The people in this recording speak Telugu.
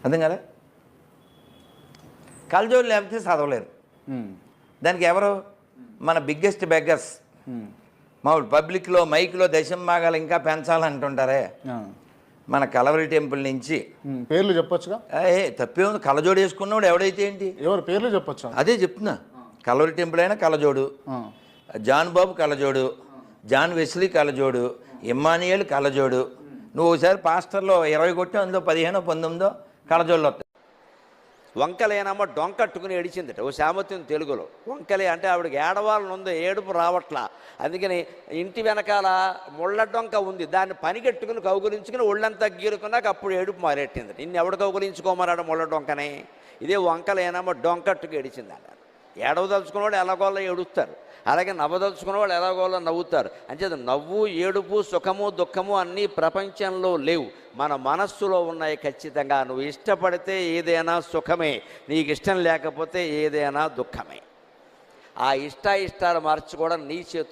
అర్థం కదా. కళ్ళజోడు లేకపోతే చదవలేరు. దానికి ఎవరు మన బిగ్గెస్ట్ బెగ్గర్స్ మామూలు పబ్లిక్లో మైక్లో దశంభాగాలు ఇంకా పెంచాలంటుంటారే, మన కలవరి టెంపుల్ నుంచి పేర్లు చెప్పొచ్చుగా. తప్పే ఉంది, కళ్ళజోడు వేసుకున్నవాడు ఎవడైతే ఏంటి, ఎవరు పేర్లు చెప్పొచ్చు. అదే చెప్తున్నా. కలవరి టెంపుల్ అయినా కళ్ళజోడు, జాన్ బాబు కళ్ళజోడు, జాన్ వెస్లీ కళ్ళజోడు, ఇమ్మానియల్ కళ్ళజోడు. నువ్వు ఒకసారి పాస్టర్లో 20 కొట్టి అందులో 15 19 కళ్ళజోళ్ళు వస్తాయి. వంకలేనమ్మ డొంకట్టుకుని ఏడిచిందట ఓ సామెత తెలుగులో. వంకలే అంటే ఆవిడకి ఏడవాలని ఉంది, ఏడుపు రావట్లా. అందుకని ఇంటి వెనకాల ముళ్ళ డొంక ఉంది, దాన్ని పనిగట్టుకుని కౌగులించుకుని ఒళ్ళంతా గీరుకున్నాక అప్పుడు ఏడుపు మారెట్టిందట. ఇన్ని ఎవడు కౌగులించుకోమన్నాడు ముళ్ళ డొంకనే. ఇదే వంకలేనమ్మ డొంకట్టుకు ఏడిచింది అన్నారు. ఏడవదలుచుకున్నవాడు ఎలాగోళ్ళ ఏడుస్తారు, అలాగే నవ్వదలుచుకున్న వాళ్ళు ఎలాగోళ్ళ నవ్వుతారు. అంచేది నవ్వు, ఏడుపు, సుఖము, దుఃఖము అన్నీ ప్రపంచంలో లేవు, మన మనస్సులో ఉన్నాయి ఖచ్చితంగా. నువ్వు ఇష్టపడితే ఏదైనా సుఖమే, నీకు ఇష్టం లేకపోతే ఏదైనా దుఃఖమే. ఆ ఇష్టాలు మార్చుకోవడం నీ చేతుల్లో